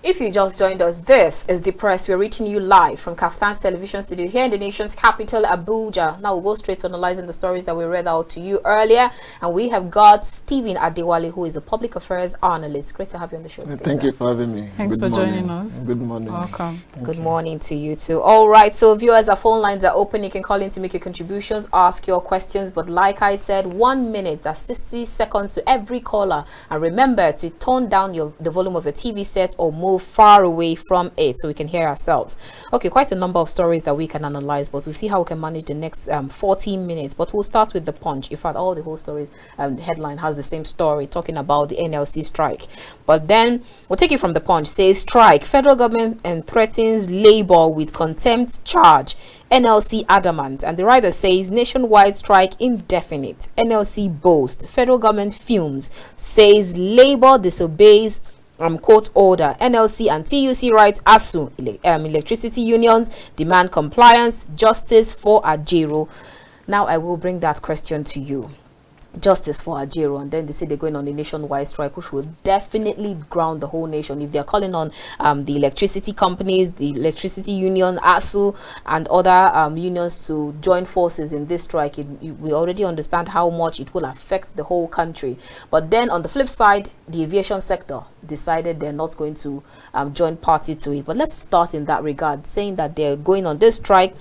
If you just joined us, this is The Press. We're reaching you live from KAFTAN's television studio here in the nation's capital, Abuja. Now we'll go straight to analyzing the stories that we read out to you earlier. And we have got Stephen Adewale, who is a public affairs analyst. Great to have you on the show today. Thank you for having me. Thanks for joining us. Good morning. Welcome. Good morning to you too. All right, so viewers, our phone lines are open. You can call in to make your contributions, ask your questions. But like I said, 1 minute, that's 60 seconds to every caller. And remember to tone down the volume of your TV set or move far away from it so we can hear ourselves. Okay, quite a number of stories that we can analyze, but we'll see how we can manage the next 14 minutes. But we'll start with the Punch. In fact, all the whole stories, headline has the same story talking about the NLC strike. But then we'll take it from the Punch. Says strike, federal government and threatens labor with contempt charge. NLC adamant. And the writer says nationwide strike indefinite. NLC boast. Federal government fumes. Says labor disobeys court order. NLC and TUC write ASUU electricity unions demand compliance, justice for Ajaero. Now I will bring that question to you. Justice for Ajaero, and then they say they're going on a nationwide strike, which will definitely ground the whole nation. If they're calling on the electricity companies, the electricity union, ASUU, and other unions to join forces in this strike, we already understand how much it will affect the whole country. But then on the flip side, the aviation sector decided they're not going to join party to it. But let's start in that regard, saying that they're going on this strike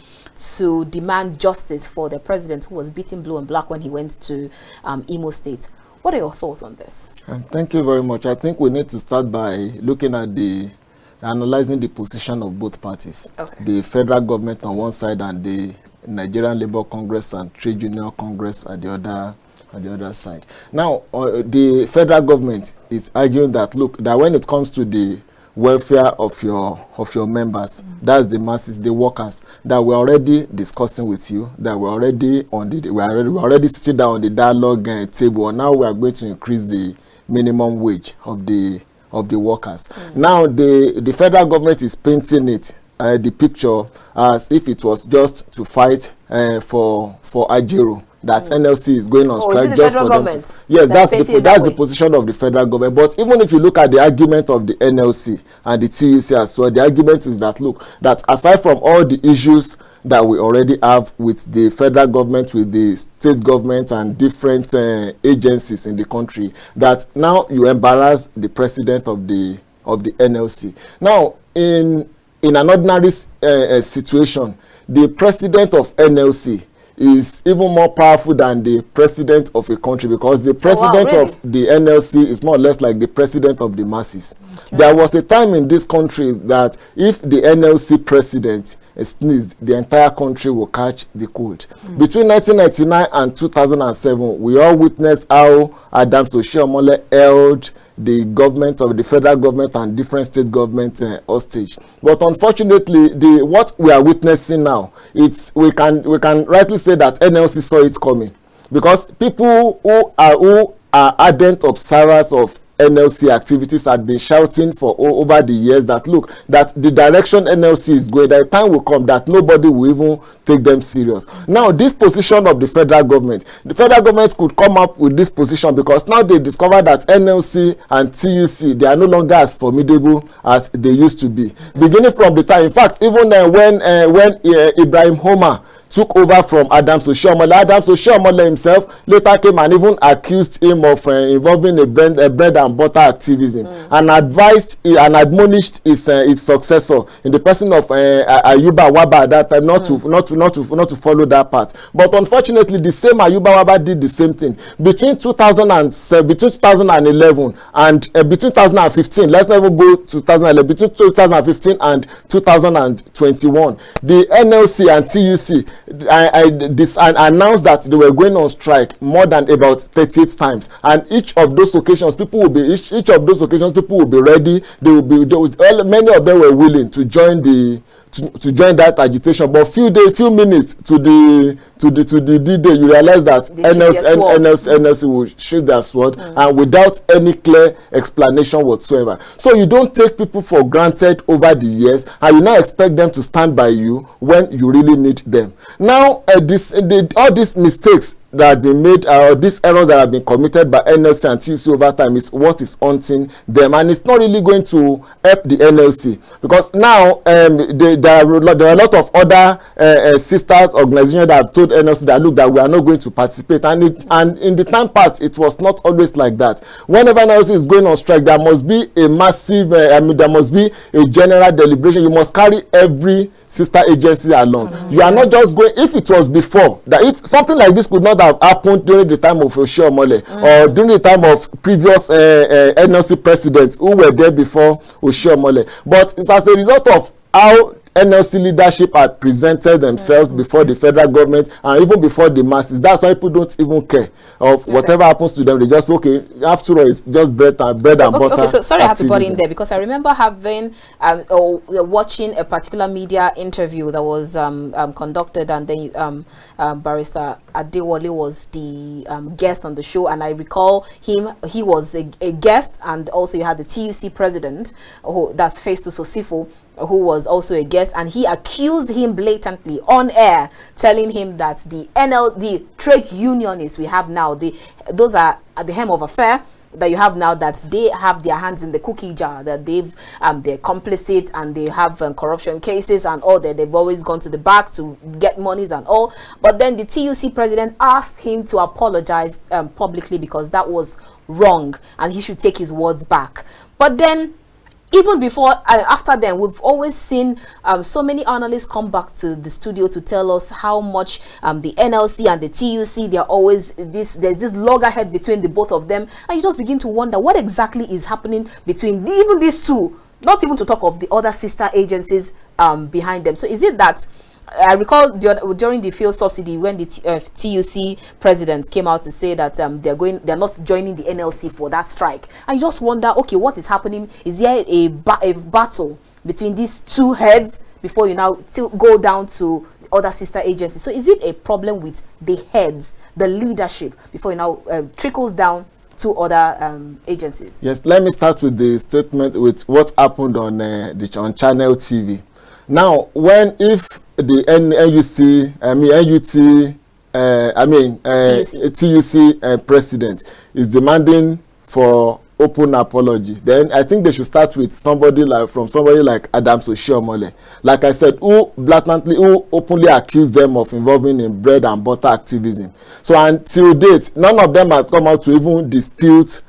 to demand justice for the president who was beaten blue and black when he went to Imo State. What are your thoughts on this? Thank you very much. I think we need to start by looking at analyzing the position of both parties. Okay. The federal government on one side and the Nigerian Labour Congress and Trade Union Congress at the other side. Now, the federal government is arguing that, look, that when it comes to the welfare of your members, that's the masses, the workers, that we're already discussing with you, that we're already sitting down on the dialogue table, and now we are going to increase the minimum wage of the workers. Now the federal government is painting it the picture as if it was just to fight for Ajaero, that NLC is going on strike just for them to, yes, that's the position of the federal government. But even if you look at the argument of the NLC and the TUC as well, the argument is that, look, that aside from all the issues that we already have with the federal government, with the state government and different agencies in the country, that now you embarrass the president of the NLC. Now, in an ordinary situation, the president of NLC is even more powerful than the president of a country, because the president of the NLC is more or less like the president of the masses. Okay. There was a time in this country that if the NLC president sneezed, the entire country will catch the cold. Between 1999 and 2007, we all witnessed how Adams Oshiomhole held the government of the federal government and different state governments hostage. But unfortunately, what we are witnessing now, we can rightly say that NLC saw it coming, because people who are ardent observers of NLC activities had been shouting for over the years that, look, that the direction NLC is going, that time will come that nobody will even take them serious. Now, this position of the federal government could come up with this position because now they discover that NLC and TUC, they are no longer as formidable as they used to be. Beginning from the time, in fact, even when Ibrahim Homer took over from Adams Oshiomhole himself later came and even accused him of involving a bread and butter activism, and advised and admonished his successor in the person of Ayuba Waba at that time not to follow that path. But unfortunately, the same Ayuba Waba did the same thing between 2011 and between 2015. Let's never go to 2011. Between 2015 and 2021, the NLC and TUC announced that they were going on strike more than about 38 times, and each of those occasions people will be ready. Many of them were willing to join that agitation, but few minutes to the D-Day, you realize that NLC will shoot their sword, and without any clear explanation whatsoever. So you don't take people for granted over the years, and you now expect them to stand by you when you really need them. Now, all these mistakes that have been made, these errors that have been committed by NLC and TUC over time is what is haunting them, and it's not really going to help the NLC, because now there are a lot of other sisters organizations that have told NLC that look, that we are not going to participate, and in the time past it was not always like that. Whenever NLC is going on strike, there must be a massive there must be a general deliberation. You must carry every sister agency along. You are not just going, if it was before that, if something like this could not have happened during the time of Oshiomhole or during the time of previous NLC presidents who were there before Oshiomhole, but it's as a result of how NLC leadership had presented themselves before the federal government and even before the masses. That's why people don't even care of whatever happens to them. They just, okay, after all, it's just bread and butter. Okay, so sorry, I have to butt in there, because I remember having or watching a particular media interview that was conducted, and then Barrister Adewale was the guest on the show, and I recall him. He was a guest, and also you had the TUC president, that's Festus Osifo, who was also a guest, and he accused him blatantly on air, telling him that the trade unionists we have now, those are at the hem of affair that you have now, that they have their hands in the cookie jar, that they're complicit, and they have corruption cases and all that. They've always gone to the back to get monies and all. But then the TUC president asked him to apologize publicly, because that was wrong and he should take his words back. But then, even before and after then, we've always seen so many analysts come back to the studio to tell us how much the NLC and the TUC, they're always there's this loggerhead between the both of them, and you just begin to wonder what exactly is happening between even these two, not even to talk of the other sister agencies behind them. So is it that I recall during the fuel subsidy, when the TUC president came out to say that they're not joining the NLC for that strike, and you just wonder, okay, what is happening? Is there a battle between these two heads before you now go down to other sister agencies? So is it a problem with the heads, the leadership, before it now trickles down to other agencies? Yes, let me start with the statement with what happened on Channel TV. Now, if the TUC president is demanding for open apology, then I think they should start with somebody like Adams Oshiomhole, like I said, who openly accused them of involving in bread and butter activism. So until date, none of them has come out to even dispute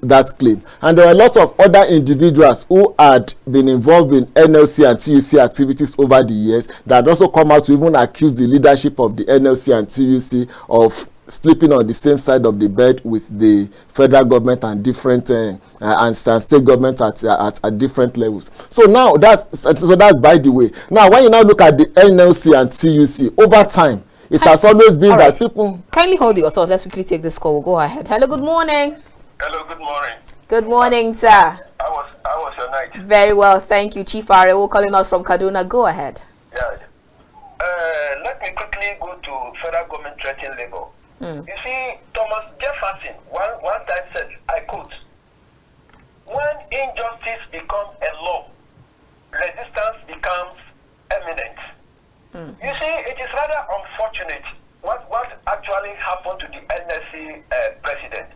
that claim. And there are a lot of other individuals who had been involved in NLC and TUC activities over the years that also come out to even accuse the leadership of the NLC and TUC of sleeping on the same side of the bed with the federal government and different and state government at different levels. So now that's by the way. Now when you now look at the NLC and TUC over time, it has always been that people... Kindly hold your thought. Let's quickly take this call. We'll go ahead. Hello, good morning. Hello, good morning. Good morning, sir. How was your night? Very well, thank you. Chief Ajaero calling us from Kaduna. Go ahead. Yeah. Let me quickly go to federal government threatening labor. You see, Thomas Jefferson one time said, I quote, "When injustice becomes a law, resistance becomes eminent." You see, it is rather unfortunate what actually happened to the NLC president.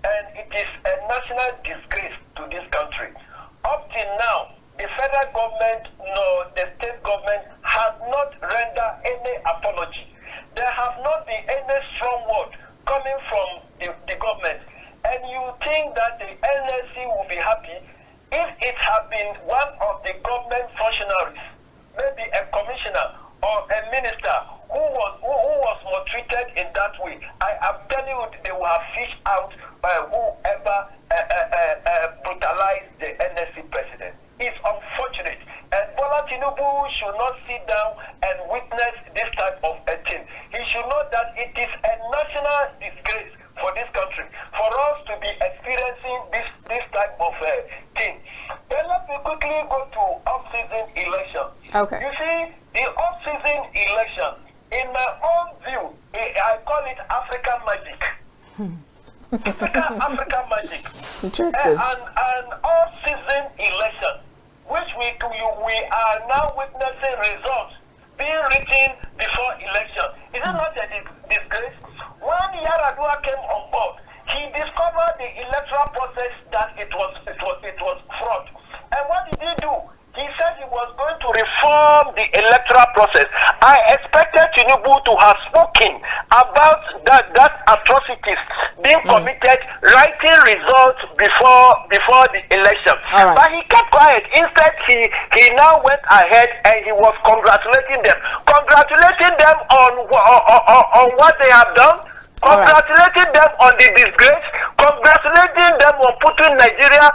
And it is a national disgrace to this country. Up till now, the federal government nor the state government has not rendered any apology. There have not been any strong word coming from the government. And you think that the NLC will be happy if it had been one of the government functionaries, maybe a commissioner or a minister who was maltreated in that way. I am telling you, they will have fished out whoever brutalized the NLC president. It's unfortunate, and Bola Tinubu should not sit down and witness this type of a thing. He should know that it is a national disgrace for this country, for us to be experiencing this type of thing. Then let me quickly go to off-season election. Okay. You see, the off-season election, in my own view, I call it African magic. African magic. Interesting. An all-season election, which we are now witnessing results being written before election. Is it not a disgrace? Yar'Adua came on board, he discovered the electoral process that it was fraud. And what did he do? He said he was going to reform the electoral process. I expected Tinubu to have spoken about that atrocities being committed, writing results before the election. Right. But he kept quiet. Instead, he now went ahead and he was congratulating them on what they have done. Congratulating them on the disgrace, congratulating them on putting Nigeria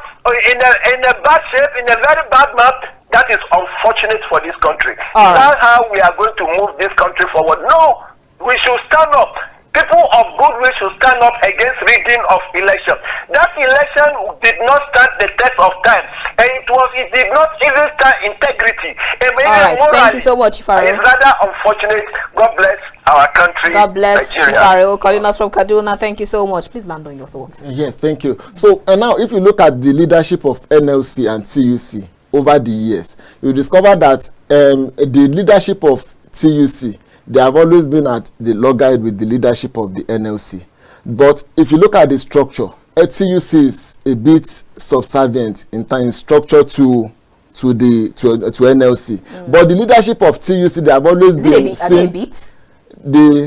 in a bad shape, in a very bad map. That is unfortunate for this country. That's how we are going to move this country forward. No, we should stand up. People of goodwill should stand up against rigging of election. That election did not stand the test of time, and it did not even stand integrity. Thank you so much, Ifaro. It's rather unfortunate. God bless our country. God bless Nigeria. Ifaro, calling us from Kaduna. Thank you so much. Please land on your thoughts. Yes, thank you. So now, if you look at the leadership of NLC and TUC over the years, you discover that the leadership of TUC, they have always been at the loggerhead with the leadership of the NLC. But if you look at the structure, TUC is a bit subservient in structure to NLC. But the leadership of TUC, they have always been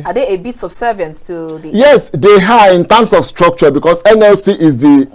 are they a bit subservient to the? Yes, they are in terms of structure, because NLC is the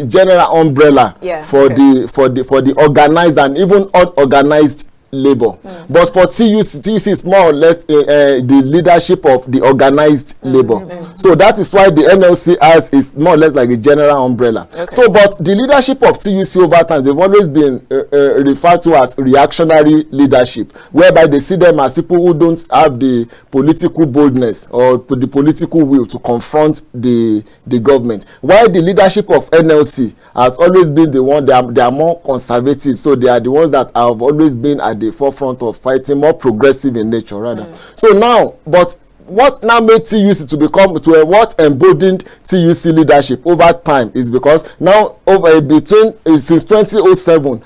general umbrella for the organized and even unorganized labor. But for TUC is more or less the leadership of the organized labor. So that is why the NLC is more or less like a general umbrella. So, but the leadership of TUC over time, they've always been referred to as reactionary leadership, whereby they see them as people who don't have the political boldness or the political will to confront the government. While the leadership of NLC has always been the one, they are more conservative, so they are the ones that have always been at the forefront of fighting, more progressive in nature rather. So now, but what now made TUC to become what embodied TUC leadership over time is because now since 2007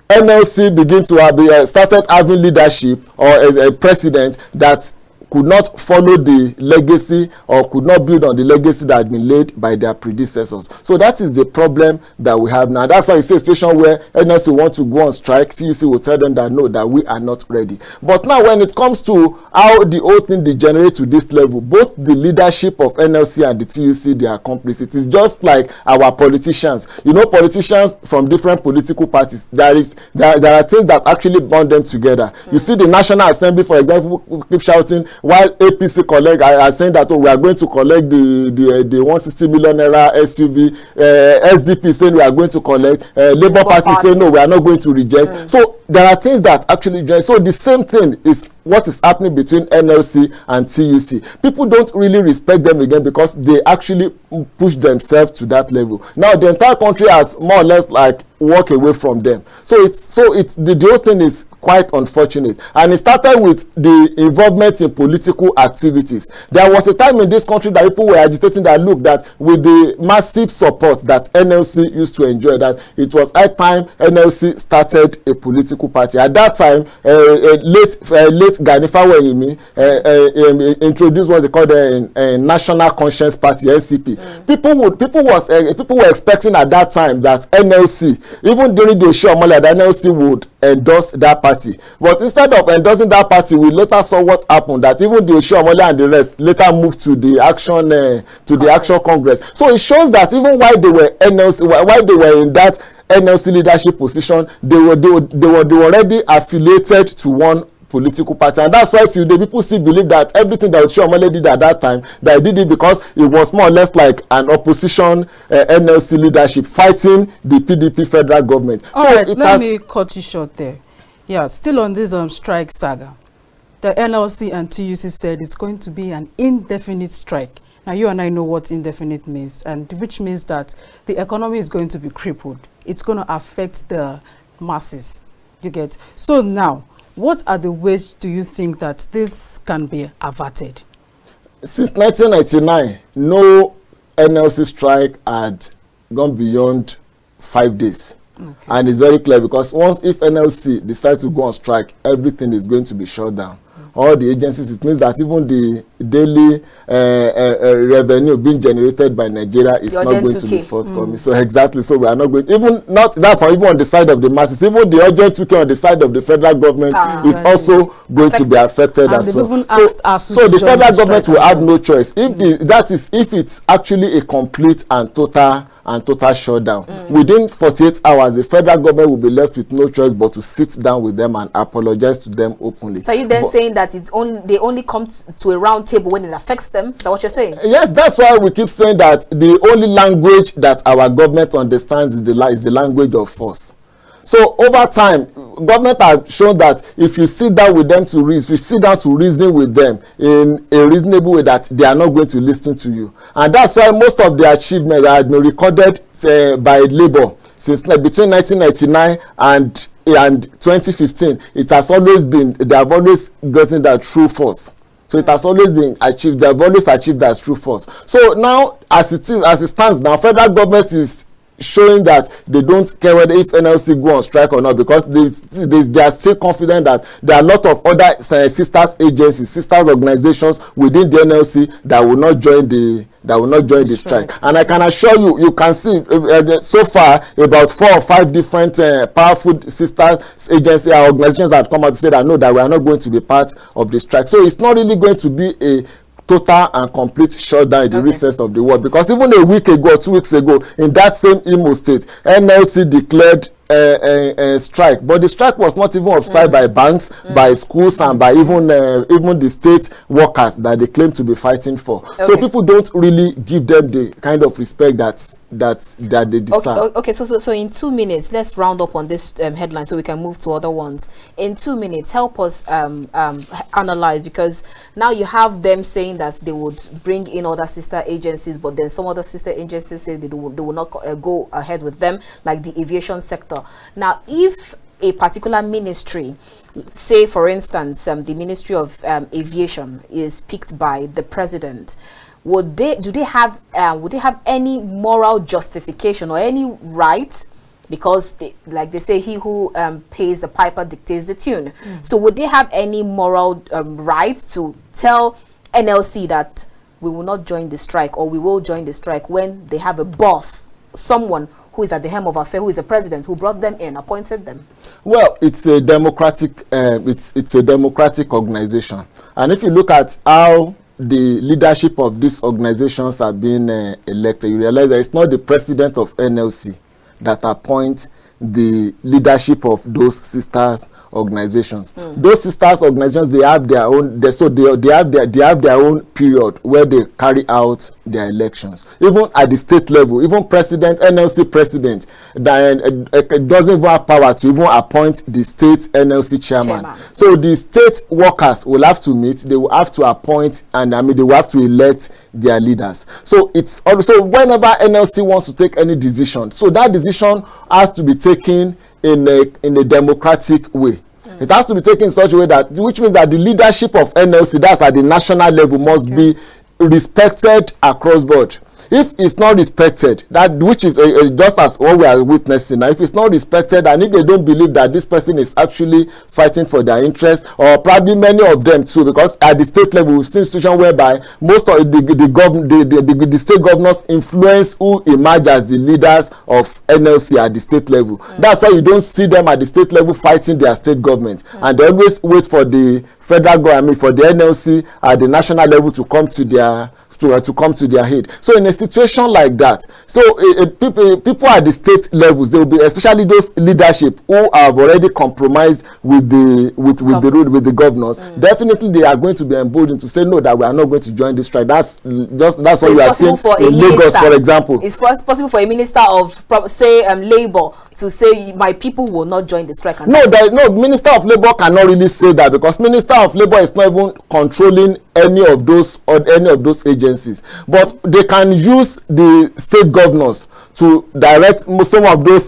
NLC begin to have started having leadership or as a president that could not follow the legacy or could not build on the legacy that had been laid by their predecessors. So that is the problem that we have now. That's why you see a situation where NLC want to go on strike, TUC will tell them that no, that we are not ready. But now when it comes to how the whole thing degenerates to this level, both the leadership of NLC and the TUC, they are complicit. It is just like our politicians. You know, politicians from different political parties, there are things that actually bond them together. You see the National Assembly, for example, keep shouting, while APC collect are saying that we are going to collect the 160 million naira SUV, SDP saying we are going to collect, Labour Party saying no, we are not going to reject. So there are things that actually join. So the same thing is what is happening between NLC and TUC. People don't really respect them again because they actually push themselves to that level. Now the entire country has more or less like walk away from them. So the whole thing is quite unfortunate, and it started with the involvement in political activities. There was a time in this country that people were agitating that look, that with the massive support that NLC used to enjoy, that it was high time NLC started a political party. At that time, late Gani Faweyimi introduced what they call the National Conscience Party, NCP. People were expecting at that time that NLC, even during the Oshiomhole, that NLC would endorse that party. But instead of endorsing that party, we later saw what happened, that even the Oshiomhole and the rest later moved to the Action Congress. So it shows that even while they were NLC, while they were in that NLC leadership position, they were already affiliated to one political party, and that's why today people still believe that everything that Oshiomhole did at that time, that he did it because it was more or less like an opposition NLC leadership fighting the PDP federal government. All right, let me cut you short there. Yeah, still on this strike saga, the NLC and TUC said it's going to be an indefinite strike. Now you and I know what indefinite means, and which means that the economy is going to be crippled. It's going to affect the masses. You get? So now, what are the ways do you think that this can be averted? Since 1999, no NLC strike had gone beyond 5 days. Okay. And it's very clear because if NLC decides to go on strike, everything is going to be shut down. all the agencies, it means that even the daily revenue being generated by Nigeria is not going to be forthcoming. So exactly, so we are not going, even not, that's not even on the side of the masses, even the urgent TUC on the side of the federal government is also going to be affected as well. So the federal government will have no choice. If it's actually a complete and total shutdown, within 48 hours the federal government will be left with no choice but to sit down with them and apologize to them openly. So are you then saying that they only come to a round table when it affects them? Is that what you're saying? Yes, that's why we keep saying that the only language that our government understands is the language of force. So over time, government have shown that if you sit down with them to reason with them in a reasonable way, that they are not going to listen to you. And that's why most of the achievements that have been recorded by Labour since between 1999 and 2015, it has always been, they have always gotten that true force. So it has always been achieved. They have always achieved that true force. So now, as it stands now, federal government is showing that they don't care whether if NLC go on strike or not, because they are still confident that there are a lot of other sisters agencies, sisters organizations within the NLC that will not join the strike. And I can assure you, you can see so far about 4 or 5 different powerful sisters agency organizations that have come out to say that no, that we are not going to be part of the strike. So it's not really going to be a total and complete shutdown in the recess of the world, because even a week ago, 2 weeks ago, in that same Imo state, NLC declared a strike, but the strike was not even observed by banks, by schools, and by even the state workers that they claim to be fighting for. So people don't really give them the kind of respect that they deserve. Okay, so in 2 minutes, let's round up on this headline so we can move to other ones. In 2 minutes, help us analyze, because now you have them saying that they would bring in other sister agencies, but then some other sister agencies say they will not go ahead with them, like the aviation sector. Now, if a particular ministry, say for instance the Ministry of Aviation, is picked by the president, would they have any moral justification or any right? Because like they say, he who pays the piper dictates the tune. So would they have any moral right to tell NLC that we will not join the strike, or we will join the strike, when they have a boss, someone who is at the helm of affair, who is the president, who brought them in, appointed them? Well, it's a democratic it's a democratic organization, and if you look at how the leadership of these organizations have been elected, you realize that it's not the president of NLC that appoints the leadership of those sisters organizations. Those sisters organizations, they have their own, they have their own period where they carry out their elections. Even at the state level, even NLC president doesn't even have power to even appoint the state NLC chairman. So the state workers will have to meet, they will have to appoint, and they will have to elect their leaders. So it's also, whenever NLC wants to take any decision, so that decision has to be taken in a democratic way. It has to be taken in such a way that, which means that the leadership of NLC, that's at the national level, must be respected across board. If it's not respected, that which is just as what we are witnessing now, if it's not respected, and if they don't believe that this person is actually fighting for their interest, or probably many of them too, because at the state level we've seen situation whereby most of the state governors influence who emerge as the leaders of NLC at the state level. That's why you don't see them at the state level fighting their state government, and they always wait for the federal government, for the NLC at the national level to come to their aid. So in a situation like that, so people at the state levels, they will be, especially those leadership who have already compromised with the governors, definitely they are going to be emboldened to say no, that we are not going to join this strike. That's what we are seeing in Lagos, for example. It's possible for a minister of Labour to say my people will not join the strike. No, Minister of Labour cannot really say that, because Minister of Labour is not even controlling any of those agencies, but they can use the state governors to direct some of those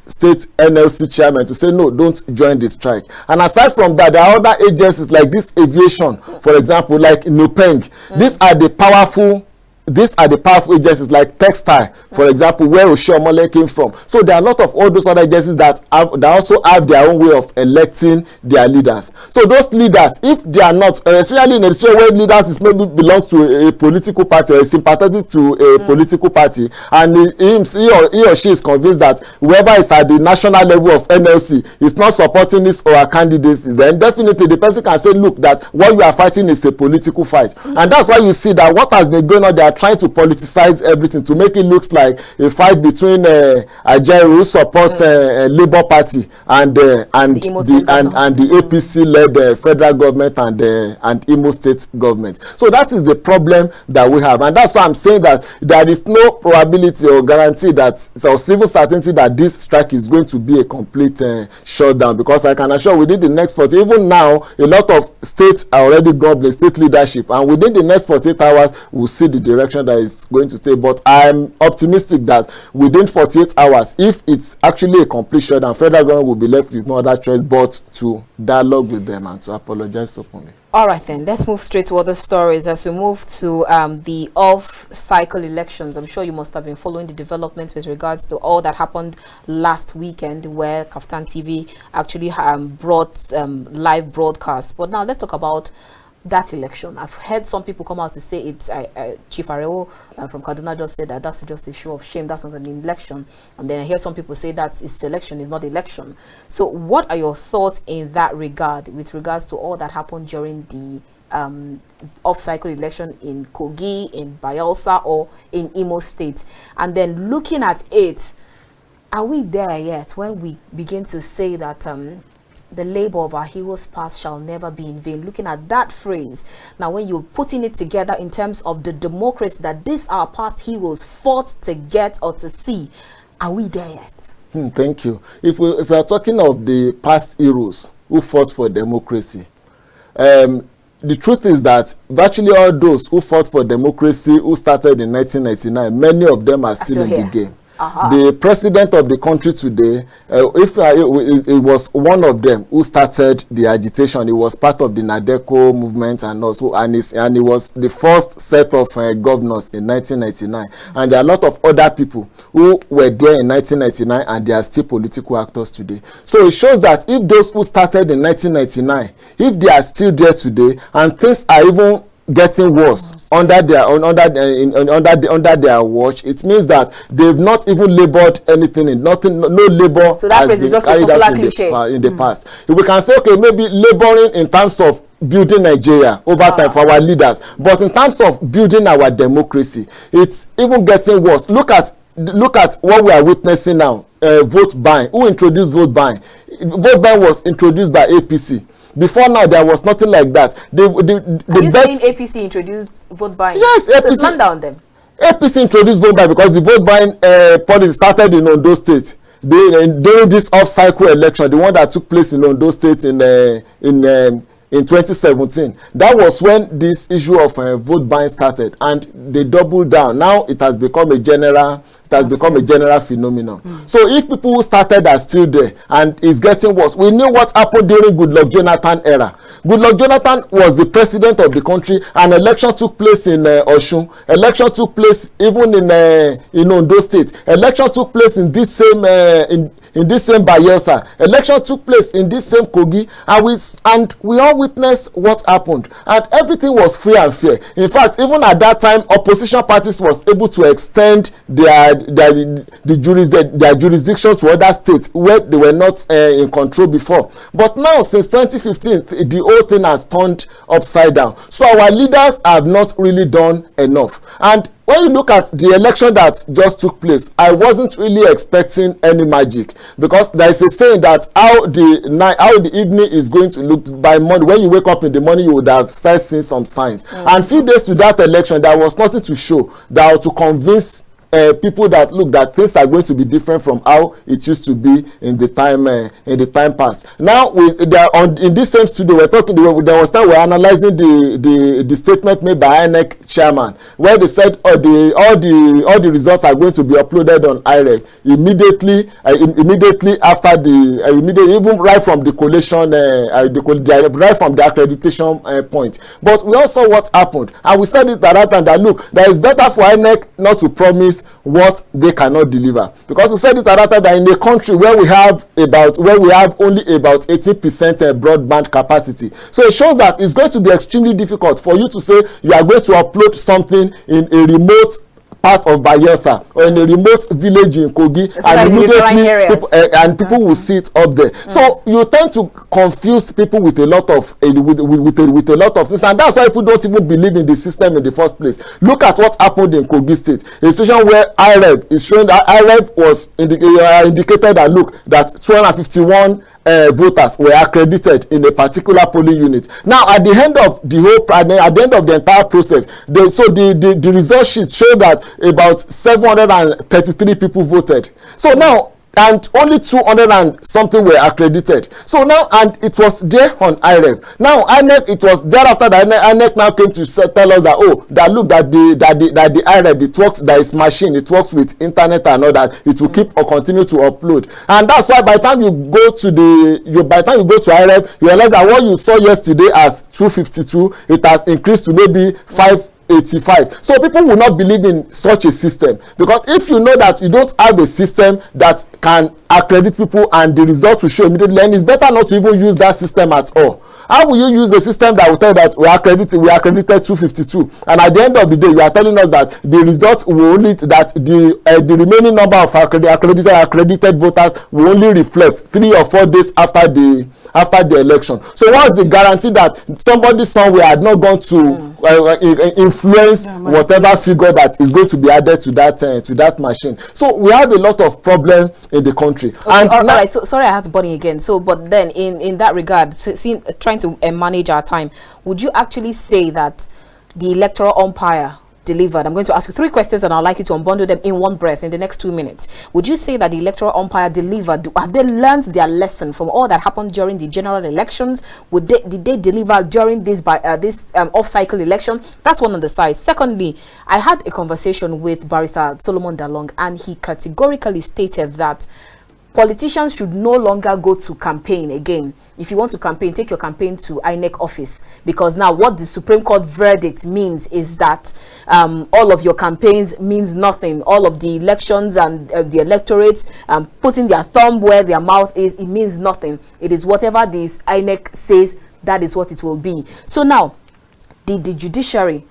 state NLC chairmen to say no, don't join the strike. And aside from that, there are other agencies like this aviation, for example, like Nupeng. These are the powerful these are the powerful agencies like Textile, for example, where Oshiomhole came from. So there are a lot of all those other agencies that also have their own way of electing their leaders. So those leaders, if they are not, especially in a situation where leaders is maybe belongs to a political party or is sympathetic to a political party, and he or she is convinced that whoever is at the national level of NLC is not supporting his or her candidacy, then definitely the person can say, look, that what you are fighting is a political fight. And that's why you see that what has been going on, they are trying to politicize everything to make it look like a fight between Ajaero, who supports Labour Party, and the APC-led federal government and Imo State government. So that is the problem that we have, and that's why I'm saying that there is no probability or guarantee that, or civil certainty that this strike is going to be a complete shutdown, because I can assure within the next 40, even now, a lot of states are already gobbling, state leadership, and within the next 48 hours, we'll see the direction that is going to take. But I'm optimistic that within 48 hours, if it's actually a complete shutdown, federal government will be left with no other choice but to dialogue with them and to apologize openly. All right, then let's move straight to other stories as we move to the off-cycle elections. I'm sure you must have been following the developments with regards to all that happened last weekend, where KAFTAN TV actually brought live broadcasts. But now let's talk about that election. I've heard some people come out to say it's Chief Ajaero from Kaduna just said that that's just a show of shame, that's not an election. And then I hear some people say that it's election, is not election. So what are your thoughts in that regard, with regards to all that happened during the off-cycle election in Kogi, in Bayelsa, or in Imo State? And then looking at it, are we there yet when we begin to say that the labor of our heroes past shall never be in vain? Looking at that phrase, now when you're putting it together in terms of the democracy that these our past heroes fought to get or to see, are we there yet? Thank you. If we are talking of the past heroes who fought for democracy, the truth is that virtually all those who fought for democracy, who started in 1999, many of them are still in the game. The president of the country today, it was one of them who started the agitation. He was part of the NADECO movement, and also he was the first set of governors in 1999. And there are a lot of other people who were there in 1999, and they are still political actors today. So it shows that if those who started in 1999, if they are still there today, and things are even getting worse under their watch, it means that they've not even labored anything in nothing, no labor. So that phrase is just a popular cliche in the past. If we can say, okay, maybe laboring in terms of building Nigeria over time for our leaders, but in terms of building our democracy, it's even getting worse. Look at what we are witnessing now. Vote buying. Who introduced vote buying? Vote buying was introduced by APC. Before now, there was nothing like that. Are you saying APC introduced vote buying? Yes, APC. So down them. APC introduced vote buying because the vote buying policy started in Ondo State. During this off-cycle election, the one that took place in Ondo State in 2017, that was when this issue of vote buying started, and they doubled down. Now it has become a general phenomenon. So if people who started are still there and it's getting worse, we knew what happened during Goodluck Jonathan era. Goodluck Jonathan was the president of the country, and election took place in Osun. Election took place even in Ondo State. Election took place in this same in this same Bayelsa. Election took place in this same Kogi, and we all witnessed what happened, and everything was free and fair. In fact, even at that time, opposition parties was able to extend their jurisdiction to other states where they were not in control before. But now, since 2015, the whole thing has turned upside down. So our leaders have not really done enough. And when you look at the election that just took place, I wasn't really expecting any magic, because there is a saying that how the evening is going to look by morning. When you wake up in the morning, you would have started seeing some signs. And few days to that election, there was nothing to show that to convince people that look that things are going to be different from how it used to be in the time past. Now in this same studio we're talking. There was time we're analyzing the statement made by INEC chairman, where they said all the results are going to be uploaded on IREV immediately after even right from the collation, right from the accreditation point. But we also what happened, and we said it at that time that look, that it's better for INEC not to promise what they cannot deliver, because we said it at that time that in a country where we have only about 80% broadband capacity, so it shows that it's going to be extremely difficult for you to say you are going to upload something in a remote part of Bayelsa or in a remote village in Kogi, and immediately people will see it up there. So you tend to confuse people with a lot of with a lot of things, and that's why people don't even believe in the system in the first place. Look at what happened in Kogi State, a situation where IREV is showing that IREV was indicated that look that 251 voters were accredited in a particular polling unit. Now, at the end of the entire process, the result sheet showed that about 733 people voted. So now, and only 200 and something were accredited. So now, and it was there on IREV. Now, INEC, it was thereafter that INEC now came to tell us that the IREV, it works, that is machine, it works with internet and all that, it will keep or continue to upload. And that's why by the time you go to IREV, you realize that what you saw yesterday as 252, it has increased to maybe 585. So people will not believe in such a system, because if you know that you don't have a system that can accredit people and the result will show immediately, then it's better not to even use that system at all. How will you use the system that will tell you that we accredited 252, and at the end of the day you are telling us that the result will only, that the remaining number of accredited voters will only reflect 3 or 4 days after the election? So what's the guarantee that somebody somewhere had not gone to influence whatever figure that is going to be added to that machine? So we have a lot of problem in the country. Okay, and all right, so sorry I had to butt in again. So but then in that regard, trying to manage our time, would you actually say that the electoral umpire delivered? I'm going to ask you 3 questions and I'd like you to unbundle them in one breath in the next 2 minutes. Would you say that the electoral umpire delivered? Have they learned their lesson from all that happened during the general elections? Did they deliver during this off-cycle election? That's one on the side. Secondly, I had a conversation with Barrister Solomon Dalong, and he categorically stated that politicians should no longer go to campaign again. If you want to campaign, take your campaign to INEC office, because now what the Supreme Court verdict means is that all of your campaigns means nothing. All of the elections and the electorates putting their thumb where their mouth is, it means nothing. It is whatever this INEC says, that is what it will be. So now, the judiciary,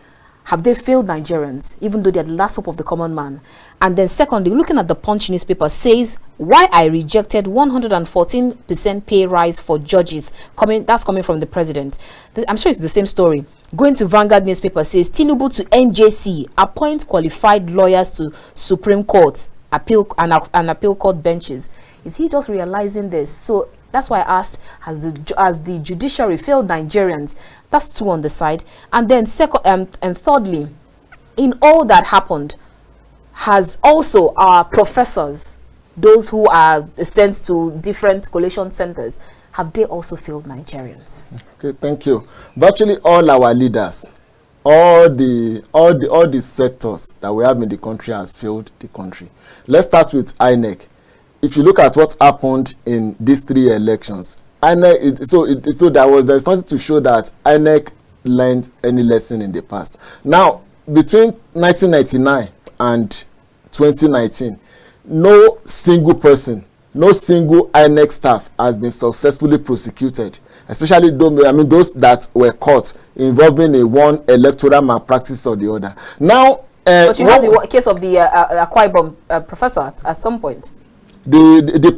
have they failed Nigerians, even though they're the last hope of the common man? And then secondly, looking at the Punch newspaper, says why I rejected 114% pay rise for judges. That's coming from the president. I'm sure it's the same story. Going to Vanguard newspaper, says Tinubu to NJC, appoint qualified lawyers to Supreme Court, appeal court benches. Is he just realizing this? So that's why I asked, has the judiciary failed Nigerians? That's 2 on the side. And then thirdly, in all that happened, has also our professors, those who are sent to different collation centers, have they also failed Nigerians? Okay, thank you. Virtually all our leaders, all the sectors that we have in the country has failed the country. Let's start with INEC. If you look at what happened in these 3 elections, INEC, there's nothing to show that INEC learned any lesson in the past. Now, between 1999 and 2019, no single person, no single INEC staff has been successfully prosecuted, especially those that were caught involving in one electoral malpractice or the other. Now, but you have the case of the Akwa Ibom professor at some point. The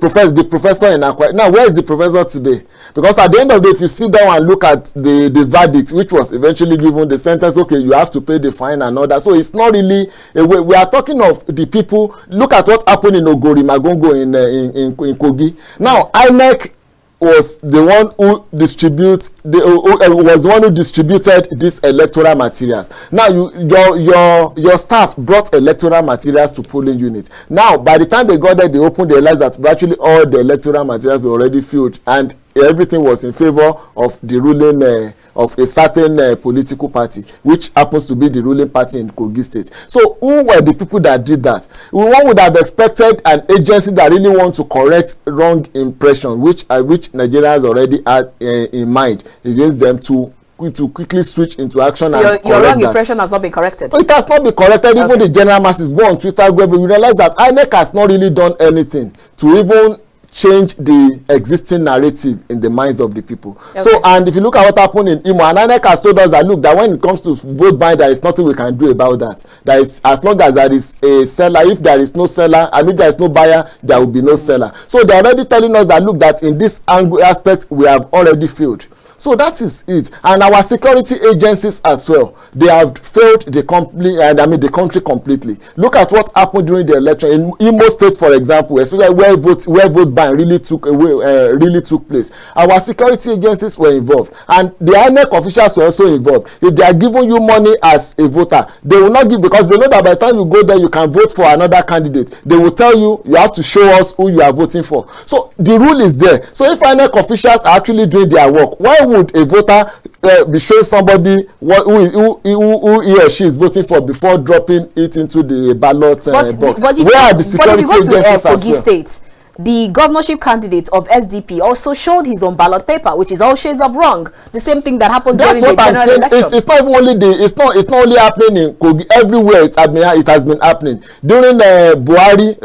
professor in Akwa. Now, where is the professor today? Because at the end of the day, if you sit down and look at the verdict, which was eventually given, the sentence, okay, you have to pay the fine and all that. So it's not really a way. We are talking of the people. Look at what happened in Ogori Magongo in Kogi. Now, INEC was the one who was the one who distributed these electoral materials. Now your staff brought electoral materials to polling units. Now by the time they got there, they opened, they realized that virtually all the electoral materials were already filled, and everything was in favor of the ruling of a certain political party, which happens to be the ruling party in Kogi State. So who were the people that did that? One would have expected an agency that really wants to correct wrong impression, which Nigerians already had in mind against them, to quickly switch into action. So your wrong impression has not been corrected? It has not been corrected. Even the general masses go on Twitter, but we realize that INEC has not really done anything to even change the existing narrative in the minds of the people. Okay. So, and if you look at what happened in Imo, and INEC has told us that, look, that when it comes to vote buying, there is nothing we can do about that. That is, as long as there is a seller, if there is no seller, and if there is no buyer, there will be no seller. So they're already telling us that, look, that in this aspect, we have already failed. So that is it. And our security agencies as well, they have failed the country completely. Look at what happened during the election in Imo State, for example, especially where vote buying really took place. Our security agencies were involved, and the INEC officials were also involved. If they are giving you money as a voter, they will not give, because they know that by the time you go there, you can vote for another candidate. They will tell you, you have to show us who you are voting for. So the rule is there. So if INEC officials are actually doing their work, why would a voter be showing somebody who he or she is voting for before dropping it into the ballot box? But if you go to Kogi State, the governorship candidate of SDP also showed his own ballot paper, which is all shades of wrong. The same thing that happened during the general election. It's not even only it's not only happening in Kogi. Everywhere it has been happening. During Buhari,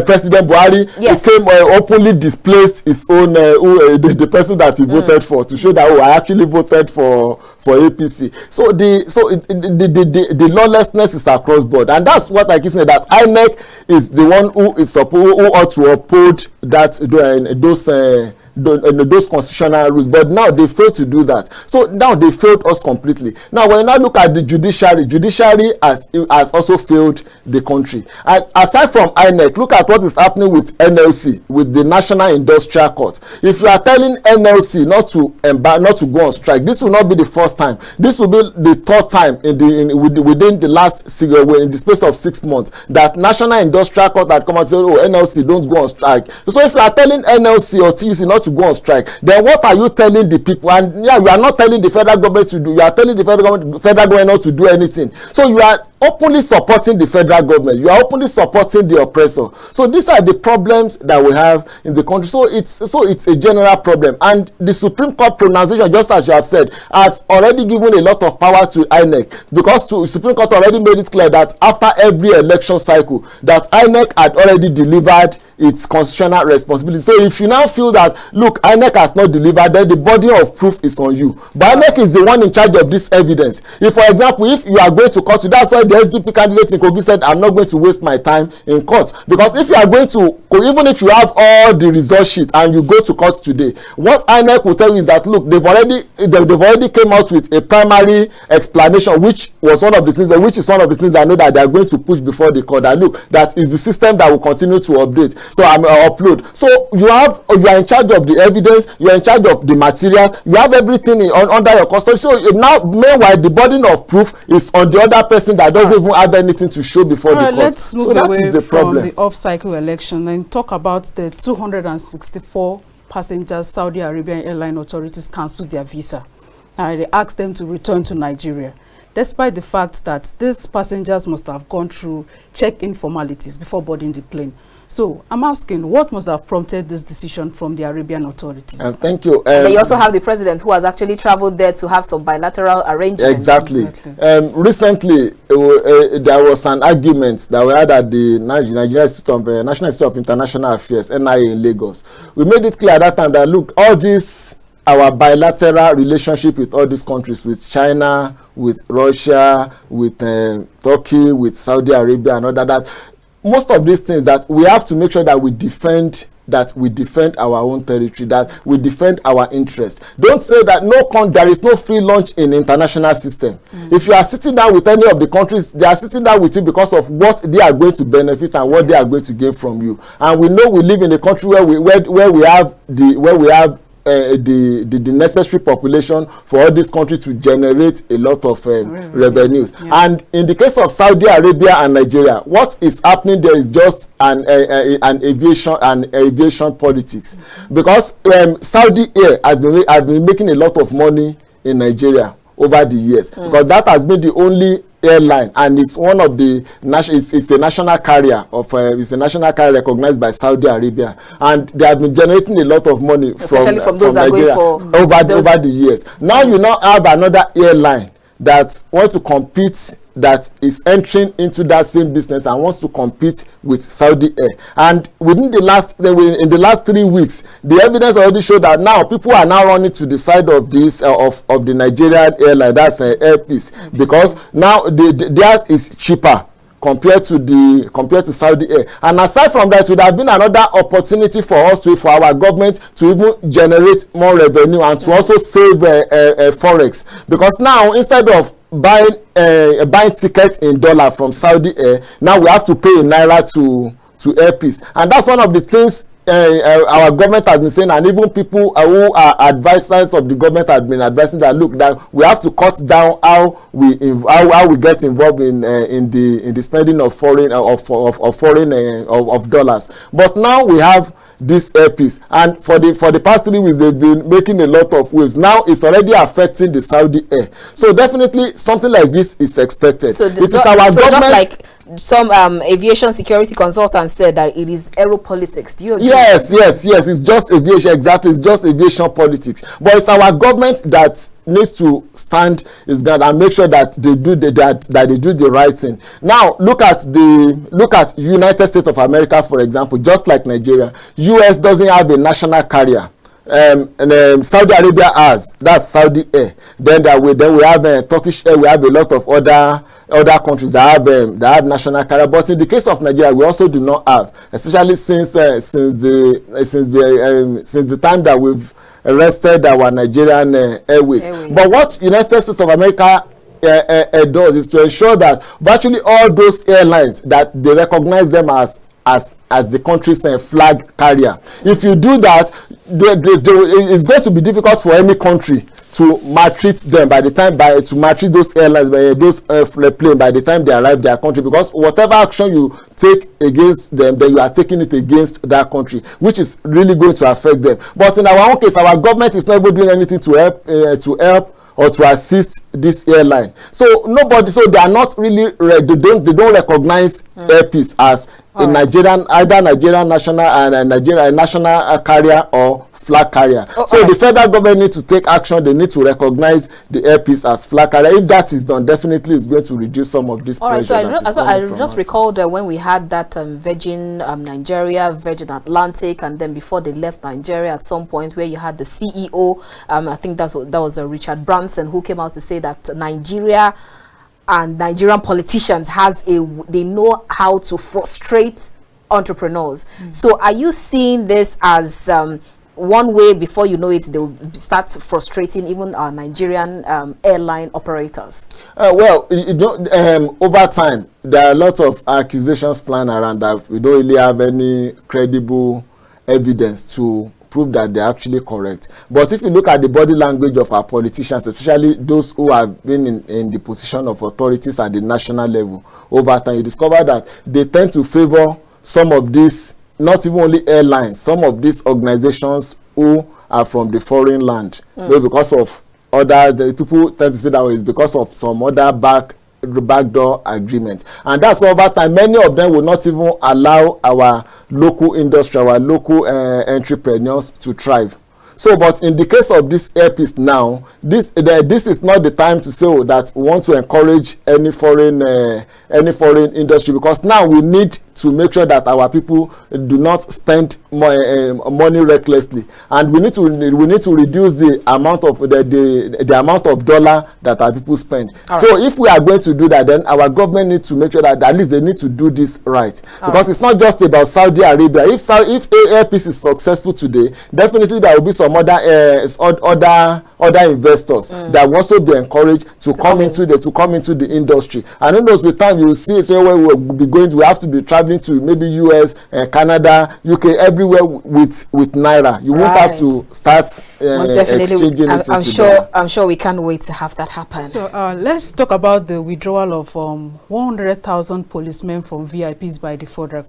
President Buhari, yes, he came openly displaced his own the person that he voted for, to show that, I actually voted for APC. So the lawlessness is across board, and that's what I keep saying, that INEC is the one who ought to uphold that those constitutional rules, but now they failed to do that. So now they failed us completely. Now when you now look at the judiciary has also failed the country. And aside from INEC, look at what is happening with NLC, with the National Industrial Court. If you are telling NLC not to go on strike, this will not be the first time. This will be the third time within the last in the space of 6 months that National Industrial Court had come and said, oh, NLC, don't go on strike. So if you are telling NLC or TUC not to go on strike, then what are you telling the people? And yeah, you are not telling the federal government to do, you are telling the federal government not to do anything. So you are openly supporting the federal government, you are openly supporting the oppressor. So these are the problems that we have in the country. So it's a general problem, and the Supreme Court pronunciation, just as you have said, has already given a lot of power to INEC, because the Supreme Court already made it clear that after every election cycle that INEC had already delivered its constitutional responsibility. So if you now feel that, look, INEC has not delivered, then the body of proof is on you. But INEC is the one in charge of this evidence. If, for example, if you are going to court, that's why the SDP candidate in Kogi said, I'm not going to waste my time in court. Because if you are going to, even if you have all the result sheet and you go to court today, what INEC will tell you is that, look, they've already came out with a primary explanation, which is one of the things I know that they are going to push before the court. That, look, that is the system that will continue to update. So upload. So you are in charge of the evidence, you are in charge of the materials, you have everything under your custody. So now, meanwhile, the burden of proof is on the other person that doesn't even have anything to show before the court. Let's move away from the off-cycle election and talk about the 264 passengers Saudi Arabian airline authorities cancelled their visa. They asked them to return to Nigeria, despite the fact that these passengers must have gone through check-in formalities before boarding the plane. So I'm asking, what must have prompted this decision from the Arabian authorities? Thank you. They also have the president who has actually traveled there to have some bilateral arrangements. Exactly. Recently, there was an argument that we had at the National Institute of International Affairs, NIA, in Lagos. We made it clear at that time that, look, all this, our bilateral relationship with all these countries, with China, with Russia, with Turkey, with Saudi Arabia and all that, most of these things, that we have to make sure that we defend that we defend our own territory, that we defend our interests. Don't say that there is no free lunch in international system. If you are sitting down with any of the countries, they are sitting down with you because of what they are going to benefit and what they are going to gain from you. And we know we live in a country where we have the necessary population for all these countries to generate a lot of revenues. Yeah. And in the case of Saudi Arabia and Nigeria, what is happening there is just an aviation politics, because Saudi Air has been making a lot of money in Nigeria over the years, because that has been the only airline, and it's one of the it's a national carrier recognized by Saudi Arabia, and they have been generating a lot of money especially from those that Nigeria over the years. Now you now have another airline that wants to compete, that is entering into that same business and wants to compete with Saudi Air. And in the last 3 weeks, the evidence already showed that now people are now running to the side of this of the Nigerian airline, that's Air Peace, because now theirs is cheaper compared to Saudi Air. And aside from that, it would have been another opportunity for our government to even generate more revenue and to also save forex, because now instead of buying tickets in dollar from Saudi Air, now we have to pay in naira to Air Peace. And that's one of the things our government has been saying, and even people who are advisors of the government have been advising that, look, that we have to cut down how we get involved in the spending of foreign dollars. But now we have this Air Peace, and for the past 3 weeks they've been making a lot of waves. Now it's already affecting the Saudi Air, so definitely something like this is expected. So government, just like some aviation security consultants said, that it is aeropolitics. Do you agree? Yes, it's just aviation. Exactly, it's just aviation politics. But it's our government that needs to stand his ground and make sure that they do the right thing. Now look at United States of America, for example. Just like Nigeria, US doesn't have a national carrier. Saudi Arabia has, that's Saudi Air. Then we have Turkish Air. We have a lot of other countries that have national carrier. But in the case of Nigeria, we also do not have, especially since the time that we've arrested our Nigerian airways. But what United States of America does is to ensure that virtually all those airlines, that they recognize them as the country's flag carrier. If you do that, it's going to be difficult for any country to maltreat them to maltreat those airlines, those planes by the time they arrive their country, because whatever action you take against them, then you are taking it against that country, which is really going to affect them. But in our own case, our government is not even doing anything to help or to assist this airline. So they are not really they don't recognize Air Peace as either Nigerian national and Nigerian national carrier or flag carrier. The federal government need to take action. They need to recognize the Air Peace as flag carrier. If that is done, definitely it's going to reduce some of this pressure. So I just recalled when we had that Virgin Nigeria, Virgin Atlantic, and then before they left Nigeria at some point, where you had the CEO, I think that was Richard Branson, who came out to say that Nigeria and Nigerian politicians they know how to frustrate entrepreneurs. So are you seeing this as one way, before you know it, they will start frustrating even our Nigerian airline operators? Over time, there are a lot of accusations flying around that we don't really have any credible evidence to prove that they're actually correct. But if you look at the body language of our politicians, especially those who have been in the position of authorities at the national level, over time, you discover that they tend to favor some of these, not even only airlines, some of these organizations who are from the foreign land. Because of the people tend to say that it's because of some other backdoor agreement. And that's why over time, many of them will not even allow our local industry, our local entrepreneurs to thrive. So, but in the case of this Air Peace now, this is not the time to say that we want to encourage any foreign industry, because now we need to make sure that our people do not spend money recklessly, and we need to reduce the amount of the amount of dollar that our people spend. So if we are going to do that, then our government needs to make sure that at least they need to do this right, because it's not just about Saudi Arabia. If APC is successful today, definitely there will be some other investors that will also be encouraged to come into the industry. And in those with time, you will see where we will be going. We have to be traveling to maybe US, Canada, UK, everywhere with naira. You won't have to start exchanging it. I'm sure we can't wait to have that happen. So let's talk about the withdrawal of 100,000 policemen from VIPs by the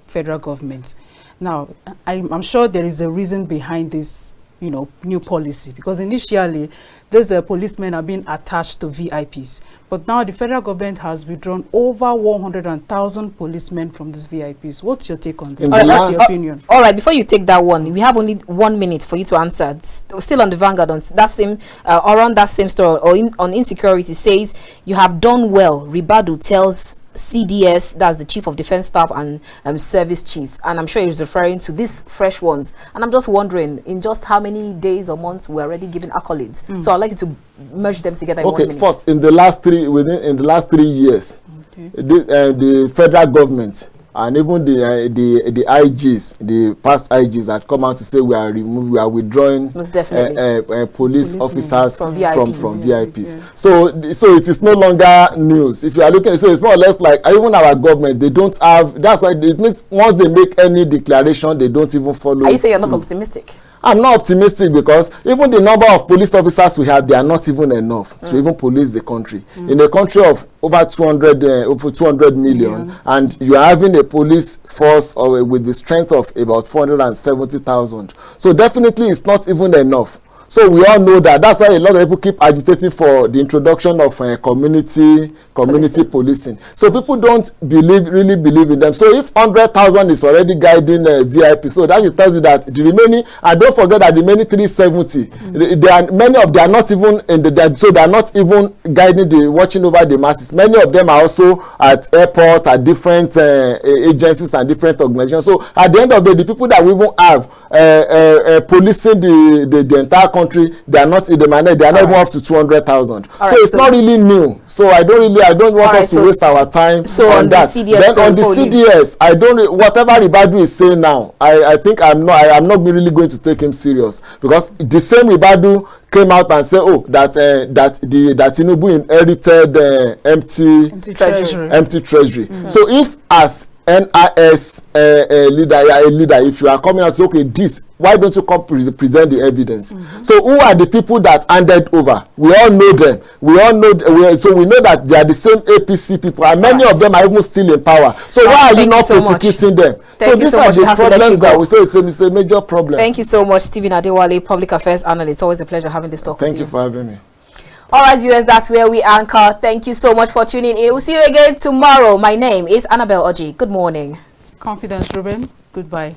federal government. Now, I'm sure there is a reason behind this, new policy, because initially these policemen are being attached to VIPs, but now the federal government has withdrawn over 100,000 policemen from these VIPs. What's your take on this? What's your opinion? All right, before you take that one, we have only 1 minute for you to answer. Still on the Vanguard, on that same around that same story, or on insecurity, says you have done well. Ribadu tells CDS, that's the Chief of Defense Staff and Service Chiefs, and I'm sure he's referring to these fresh ones. And I'm just wondering, in just how many days or months we're already giving accolades. So I'd like you to merge them together in 1 minute. First, in the last 3 years, the federal government and even the IGs, the past IGs, that come out to say we are withdrawing police officers from VIPs. Yeah. So it is no longer news. If you are looking, so it's more or less like even our government, they don't have. That's why it means once they make any declaration, they don't even follow. Are you saying you're not optimistic? I'm not optimistic, because even the number of police officers we have, they are not even enough to even police the country. In a country of over 200 million, and you are having a police force with the strength of about 470,000. So definitely it's not even enough. So we all know that. That's why a lot of people keep agitating for the introduction of community policing. So people don't really believe in them. So if 100,000 is already guiding VIP, so that tells you that the remaining, and don't forget that the remaining 370, many of them are not even in so they are not even guiding watching over the masses. Many of them are also at airports, at different agencies and different organizations. So at the end of the day, the people that we even have policing the entire country, they are not in the manner, they are not even up to 200,000. So it's not really new. So I don't want us to waste our time on that. Then on the CDS, whatever Ribadu is saying now, I think I'm not really going to take him serious, because the same Ribadu came out and said, that Tinubu inherited empty treasury. So if as NIS leader, if you are coming out and say, okay, why don't you come present the evidence? So who are the people that handed over? We all know them. So we know that they are the same APC people, and many of them are even still in power. So why are you not prosecuting them? So these are the problems that we say it's a major problem. Thank you so much, Stephen Adewale, Public Affairs Analyst. Always a pleasure having this talk with you. Thank you for having me. All right, viewers, that's where we anchor. Thank you so much for tuning in. We'll see you again tomorrow. My name is Annabel Orji. Good morning. Confidence, Reuben. Goodbye.